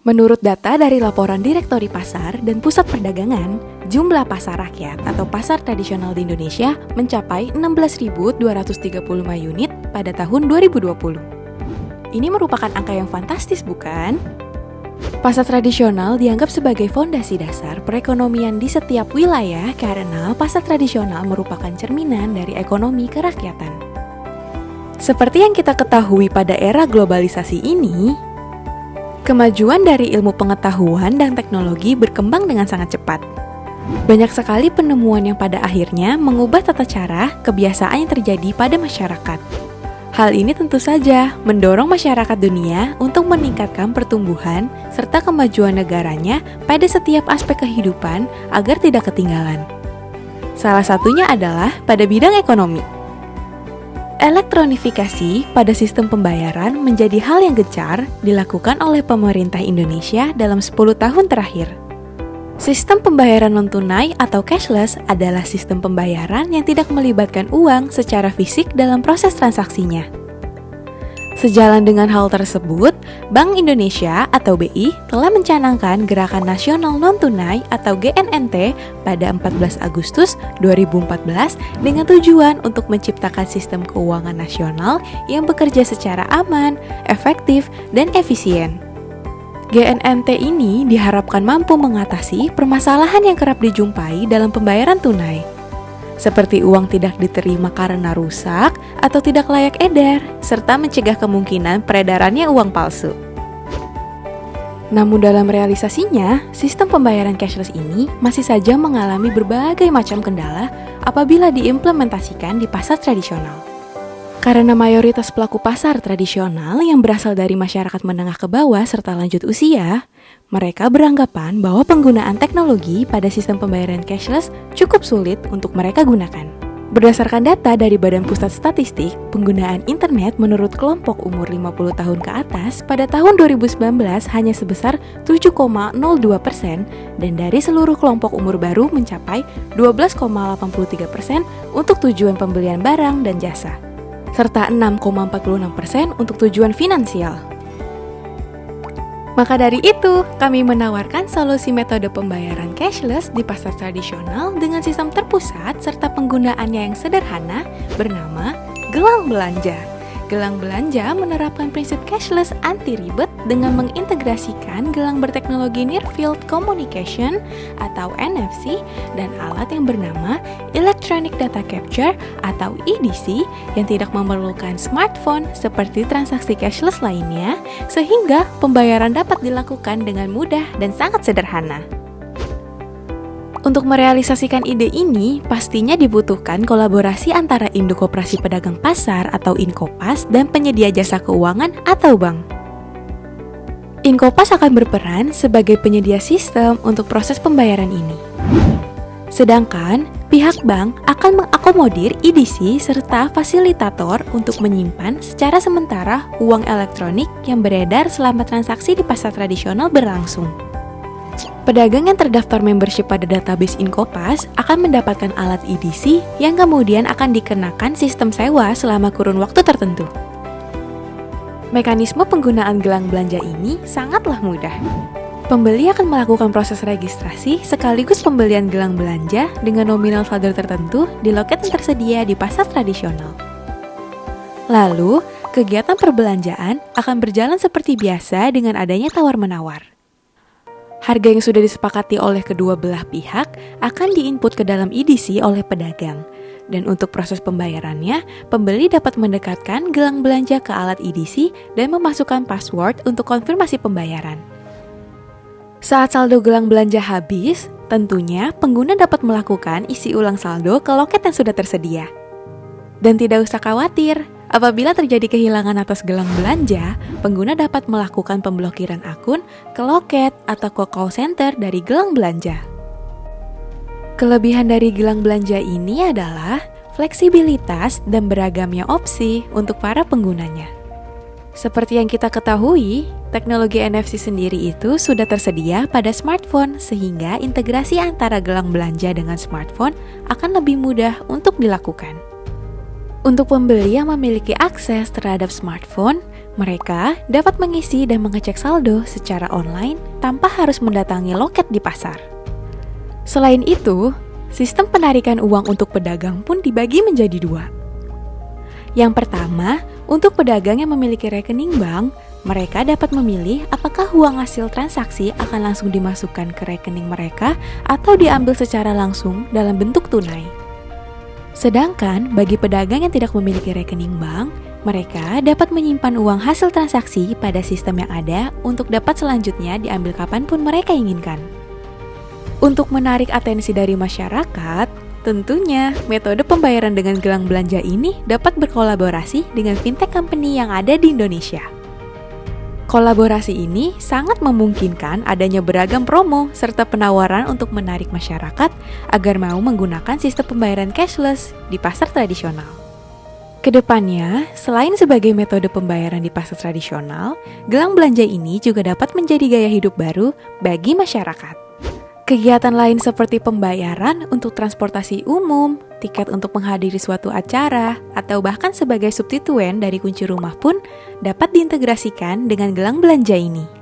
Menurut data dari laporan Direktori Pasar dan Pusat Perdagangan, jumlah pasar rakyat atau pasar tradisional di Indonesia mencapai 16.235 unit pada tahun 2020. Ini merupakan angka yang fantastis, bukan? Pasar tradisional dianggap sebagai fondasi dasar perekonomian di setiap wilayah karena pasar tradisional merupakan cerminan dari ekonomi kerakyatan. Seperti yang kita ketahui pada era globalisasi ini, kemajuan dari ilmu pengetahuan dan teknologi berkembang dengan sangat cepat. Banyak sekali penemuan yang pada akhirnya mengubah tata cara kebiasaan yang terjadi pada masyarakat. Hal ini tentu saja mendorong masyarakat dunia untuk meningkatkan pertumbuhan serta kemajuan negaranya pada setiap aspek kehidupan agar tidak ketinggalan. Salah satunya adalah pada bidang ekonomi. Elektronifikasi pada sistem pembayaran menjadi hal yang gencar dilakukan oleh pemerintah Indonesia dalam 10 tahun terakhir. Sistem pembayaran non-tunai atau cashless adalah sistem pembayaran yang tidak melibatkan uang secara fisik dalam proses transaksinya. Sejalan dengan hal tersebut, Bank Indonesia atau BI telah mencanangkan Gerakan Nasional Non-Tunai atau GNNT pada 14 Agustus 2014 dengan tujuan untuk menciptakan sistem keuangan nasional yang bekerja secara aman, efektif, dan efisien. GNNT ini diharapkan mampu mengatasi permasalahan yang kerap dijumpai dalam pembayaran tunai, seperti uang tidak diterima karena rusak atau tidak layak edar, serta mencegah kemungkinan peredarannya uang palsu. Namun dalam realisasinya, sistem pembayaran cashless ini masih saja mengalami berbagai macam kendala apabila diimplementasikan di pasar tradisional. Karena mayoritas pelaku pasar tradisional yang berasal dari masyarakat menengah ke bawah serta lanjut usia, mereka beranggapan bahwa penggunaan teknologi pada sistem pembayaran cashless cukup sulit untuk mereka gunakan. Berdasarkan data dari Badan Pusat Statistik, penggunaan internet menurut kelompok umur 50 tahun ke atas pada tahun 2019 hanya sebesar 7,02% dan dari seluruh kelompok umur baru mencapai 12,83% untuk tujuan pembelian barang dan jasa, serta 6,46% untuk tujuan finansial. Maka dari itu, kami menawarkan solusi metode pembayaran cashless di pasar tradisional dengan sistem terpusat serta penggunaannya yang sederhana bernama Gelang Belanja. Gelang Belanja menerapkan prinsip cashless anti ribet dengan mengintegrasikan gelang berteknologi Near Field Communication atau NFC dan alat yang bernama Electronic Data Capture atau EDC yang tidak memerlukan smartphone seperti transaksi cashless lainnya, sehingga pembayaran dapat dilakukan dengan mudah dan sangat sederhana. Untuk merealisasikan ide ini, pastinya dibutuhkan kolaborasi antara Induk Koperasi Pedagang Pasar atau Inkopas dan penyedia jasa keuangan atau bank. Inkopas akan berperan sebagai penyedia sistem untuk proses pembayaran ini. Sedangkan pihak bank akan mengakomodir EDC serta fasilitator untuk menyimpan secara sementara uang elektronik yang beredar selama transaksi di pasar tradisional berlangsung. Pedagang yang terdaftar membership pada database Inkopas akan mendapatkan alat EDC yang kemudian akan dikenakan sistem sewa selama kurun waktu tertentu. Mekanisme penggunaan gelang belanja ini sangatlah mudah. Pembeli akan melakukan proses registrasi sekaligus pembelian gelang belanja dengan nominal saldo tertentu di loket yang tersedia di pasar tradisional. Lalu, kegiatan perbelanjaan akan berjalan seperti biasa dengan adanya tawar-menawar. Harga yang sudah disepakati oleh kedua belah pihak akan diinput ke dalam EDC oleh pedagang. Dan untuk proses pembayarannya, pembeli dapat mendekatkan gelang belanja ke alat EDC dan memasukkan password untuk konfirmasi pembayaran. Saat saldo gelang belanja habis, tentunya pengguna dapat melakukan isi ulang saldo ke loket yang sudah tersedia. Dan tidak usah khawatir, apabila terjadi kehilangan atas gelang belanja, pengguna dapat melakukan pemblokiran akun ke loket atau ke call center dari gelang belanja. Kelebihan dari gelang belanja ini adalah fleksibilitas dan beragamnya opsi untuk para penggunanya. Seperti yang kita ketahui, teknologi NFC sendiri itu sudah tersedia pada smartphone sehingga integrasi antara gelang belanja dengan smartphone akan lebih mudah untuk dilakukan. Untuk pembeli yang memiliki akses terhadap smartphone, Mereka dapat mengisi dan mengecek saldo secara online tanpa harus mendatangi loket di pasar. Selain itu, sistem penarikan uang untuk pedagang pun dibagi menjadi dua. Yang pertama, untuk pedagang yang memiliki rekening bank, mereka dapat memilih apakah uang hasil transaksi akan langsung dimasukkan ke rekening mereka atau diambil secara langsung dalam bentuk tunai. Sedangkan bagi pedagang yang tidak memiliki rekening bank, mereka dapat menyimpan uang hasil transaksi pada sistem yang ada untuk dapat selanjutnya diambil kapanpun mereka inginkan. Untuk menarik atensi dari masyarakat, tentunya metode pembayaran dengan gelang belanja ini dapat berkolaborasi dengan fintech company yang ada di Indonesia. Kolaborasi ini sangat memungkinkan adanya beragam promo serta penawaran untuk menarik masyarakat agar mau menggunakan sistem pembayaran cashless di pasar tradisional. Kedepannya, selain sebagai metode pembayaran di pasar tradisional, gelang belanja ini juga dapat menjadi gaya hidup baru bagi masyarakat. Kegiatan lain seperti pembayaran untuk transportasi umum, tiket untuk menghadiri suatu acara, atau bahkan sebagai substituen dari kunci rumah pun dapat diintegrasikan dengan gelang belanja ini.